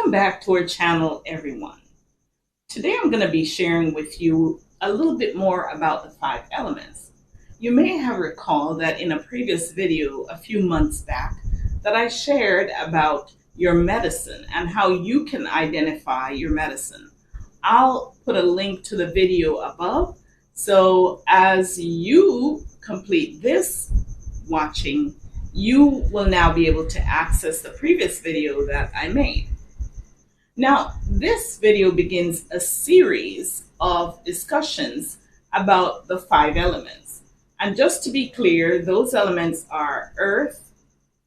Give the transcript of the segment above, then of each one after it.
Welcome back to our channel, everyone. Today I'm going to be sharing with you a little bit more about the 5 elements. You may have recalled that in a previous video a few months back that I shared about your medicine and how you can identify your medicine. I'll put a link to the video above, so as you complete this watching, you will now be able to access the previous video that I made. Now, this video begins a series of discussions about the 5 elements. And just to be clear, those elements are earth,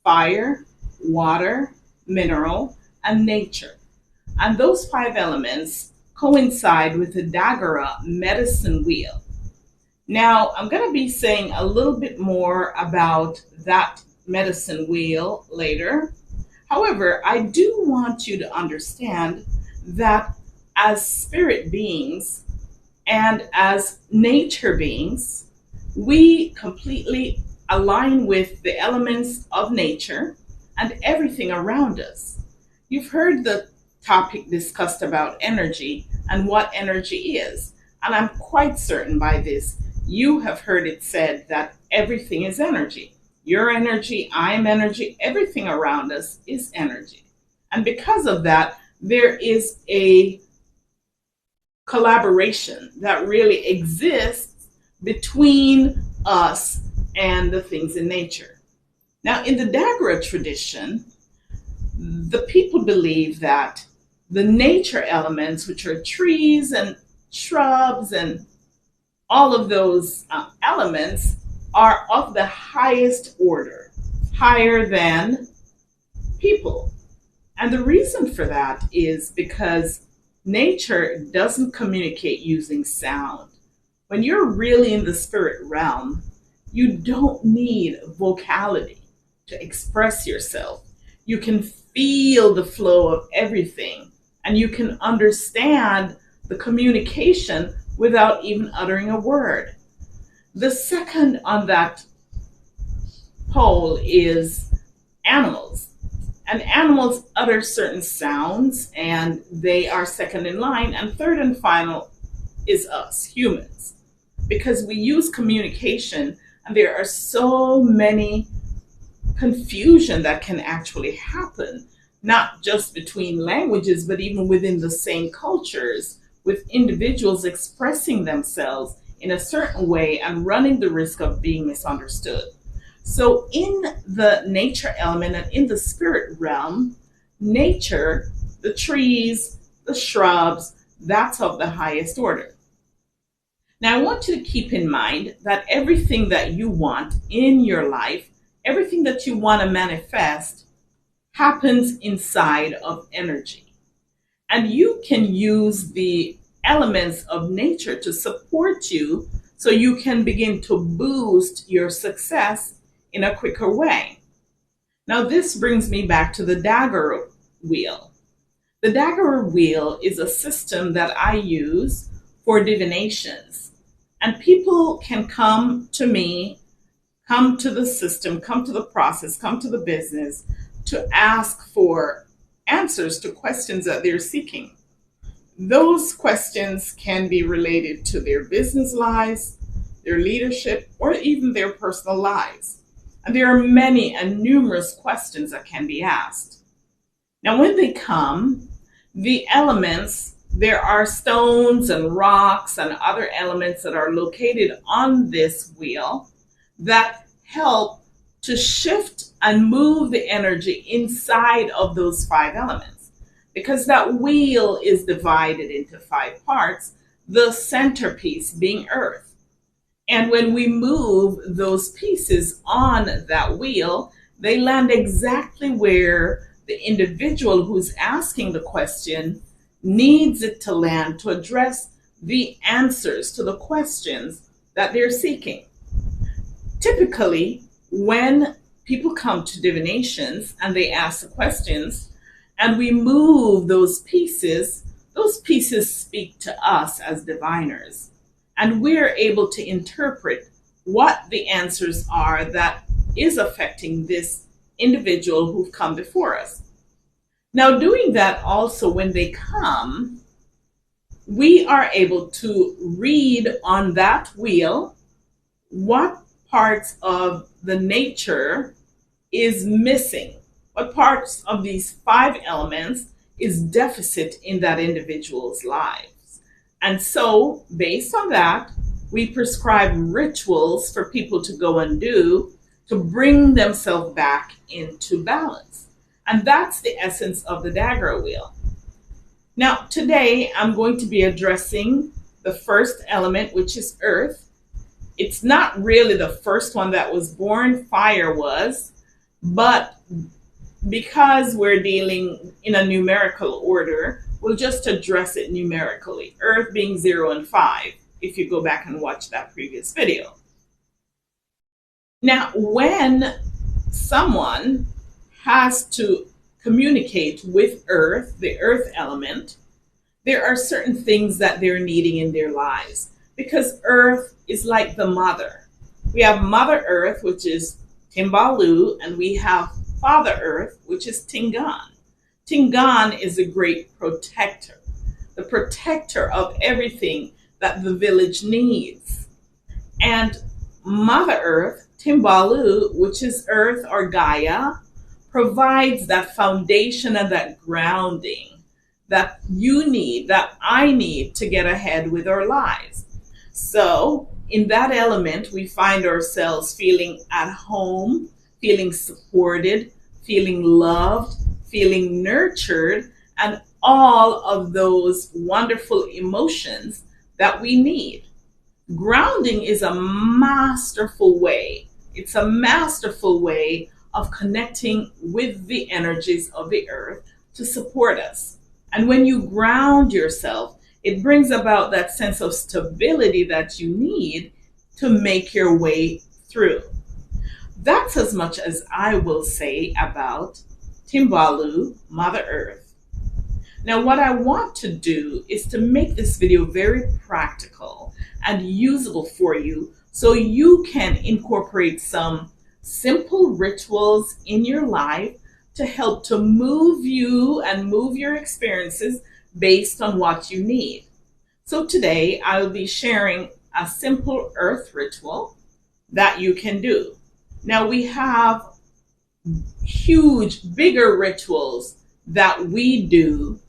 fire, water, mineral, and nature. And those 5 elements coincide with the Dagara Medicine Wheel. Now, I'm going to be saying a little bit more about that medicine wheel later. However, I do want you to understand that as spirit beings and as nature beings, we completely align with the elements of nature and everything around us. You've heard the topic discussed about energy and what energy is, and I'm quite certain by this you have heard it said that everything is energy. Your energy, I'm energy, everything around us is energy. And because of that, there is a collaboration that really exists between us and the things in nature. Now, in the Dagara tradition, the people believe that the nature elements, which are trees and shrubs and all of those elements, are of the highest order, higher than people. And the reason for that is because nature doesn't communicate using sound. When you're really in the spirit realm, you don't need vocality to express yourself. You can feel the flow of everything, and you can understand the communication without even uttering a word. The second on that pole is animals. And animals utter certain sounds, and they are second in line. And third and final is us, humans. Because we use communication, and there are so many confusion that can actually happen, not just between languages, but even within the same cultures, with individuals expressing themselves in a certain way and running the risk of being misunderstood. So in the nature element and in the spirit realm, nature, the trees, the shrubs, that's of the highest order. Now, I want you to keep in mind that everything that you want in your life, everything that you want to manifest, happens inside of energy. And you can use the elements of nature to support you so you can begin to boost your success in a quicker way. Now, this brings me back to the Dagara wheel. The Dagara wheel is a system that I use for divinations, and people can come to me, come to the system, come to the process, come to the business to ask for answers to questions that they're seeking. Those questions can be related to their business lives, their leadership, or even their personal lives. And there are many and numerous questions that can be asked. Now, when they come, the elements, there are stones and rocks and other elements that are located on this wheel that help to shift and move the energy inside of those 5 elements. Because that wheel is divided into 5 parts, the centerpiece being earth. And when we move those pieces on that wheel, they land exactly where the individual who's asking the question needs it to land to address the answers to the questions that they're seeking. Typically, when people come to divinations and they ask the questions, and we move those pieces speak to us as diviners. And we're able to interpret what the answers are that is affecting this individual who've come before us. Now, doing that also, when they come, we are able to read on that wheel what parts of the nature is missing, what parts of these 5 elements is deficit in that individual's lives. And so, based on that, we prescribe rituals for people to go and do to bring themselves back into balance. And that's the essence of the Dagara wheel. Now, today I'm going to be addressing the first element, which is earth. It's not really the first one that was born, fire was, but because we're dealing in a numerical order, we'll just address it numerically, earth being 0 and 5, if you go back and watch that previous video. Now, when someone has to communicate with earth, the earth element, there are certain things that they're needing in their lives, because earth is like the mother. We have Mother Earth, which is Timbalu, and we have Father Earth, which is Tingan. Tingan is a great protector, the protector of everything that the village needs. And Mother Earth, Timbalu, which is Earth or Gaia, provides that foundation and that grounding that you need, that I need to get ahead with our lives. So in that element, we find ourselves feeling at home, feeling supported, feeling loved, feeling nurtured, and all of those wonderful emotions that we need. Grounding is a masterful way. It's a masterful way of connecting with the energies of the earth to support us. And when you ground yourself, it brings about that sense of stability that you need to make your way through. That's as much as I will say about Timbalu, Mother Earth. Now, what I want to do is to make this video very practical and usable for you so you can incorporate some simple rituals in your life to help to move you and move your experiences based on what you need. So today I'll be sharing a simple earth ritual that you can do. Now, we have huge, bigger rituals that we do,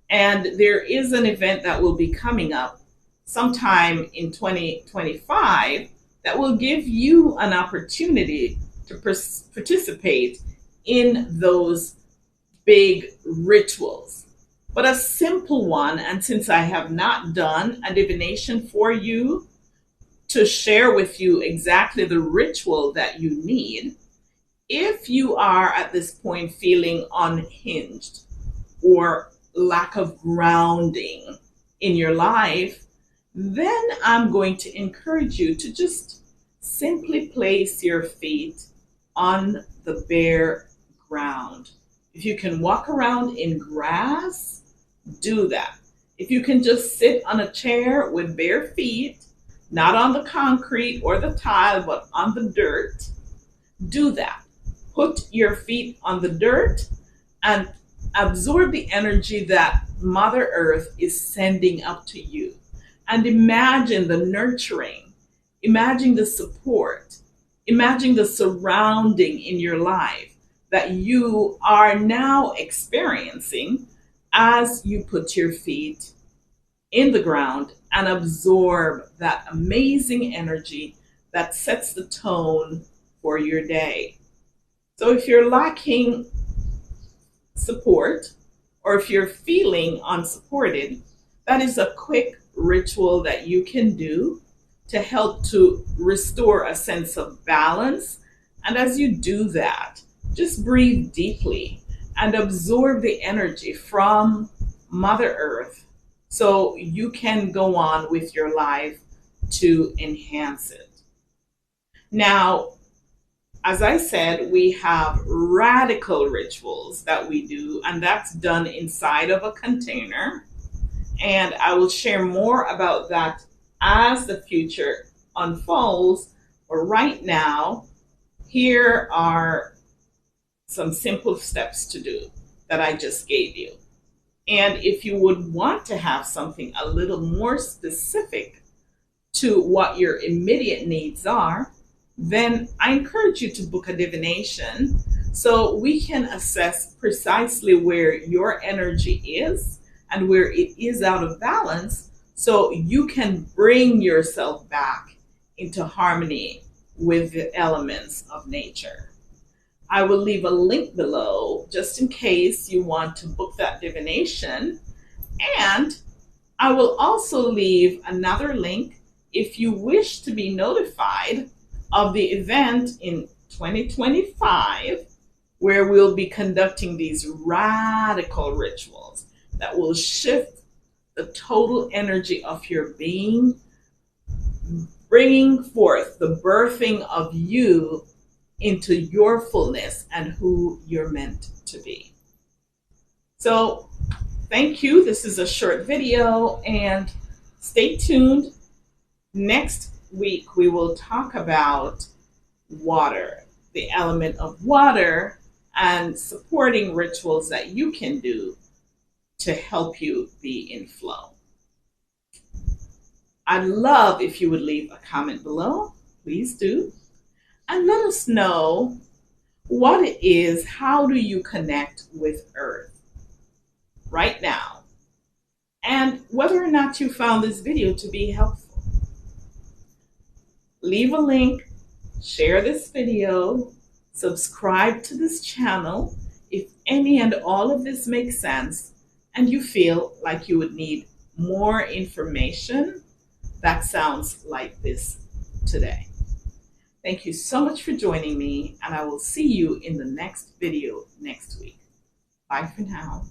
and there is an event that will be coming up sometime in 2025 that will give you an opportunity to participate in those big rituals. But a simple one, and since I have not done a divination for you to share with you exactly the ritual that you need, if you are at this point feeling unhinged or lack of grounding in your life, then I'm going to encourage you to just simply place your feet on the bare ground. If you can walk around in grass, do that. If you can just sit on a chair with bare feet, not on the concrete or the tile, but on the dirt, do that. Put your feet on the dirt and absorb the energy that Mother Earth is sending up to you. And imagine the nurturing, imagine the support, imagine the surrounding in your life that you are now experiencing as you put your feet in the ground and absorb that amazing energy that sets the tone for your day. So if you're lacking support, or if you're feeling unsupported, that is a quick ritual that you can do to help to restore a sense of balance. And as you do that, just breathe deeply and absorb the energy from Mother Earth so you can go on with your life to enhance it. Now, as I said, we have radical rituals that we do, and that's done inside of a container. And I will share more about that as the future unfolds. But right now, here are some simple steps to do. that I just gave you. And if you would want to have something a little more specific to what your immediate needs are, then I encourage you to book a divination so we can assess precisely where your energy is and where it is out of balance, so you can bring yourself back into harmony with the elements of nature. I will leave a link below just in case you want to book that divination. And I will also leave another link if you wish to be notified of the event in 2025, where we'll be conducting these radical rituals that will shift the total energy of your being, bringing forth the birthing of you into your fullness and who you're meant to be. So thank you. This is a short video, and stay tuned. Next week, we will talk about water, the element of water, and supporting rituals that you can do to help you be in flow. I'd love if you would leave a comment below. Please do. And let us know what it is. How do you connect with Earth right now? And whether or not you found this video to be helpful. Leave a link, share this video, subscribe to this channel if any and all of this makes sense and you feel like you would need more information that sounds like this today. Thank you so much for joining me, and I will see you in the next video next week. Bye for now.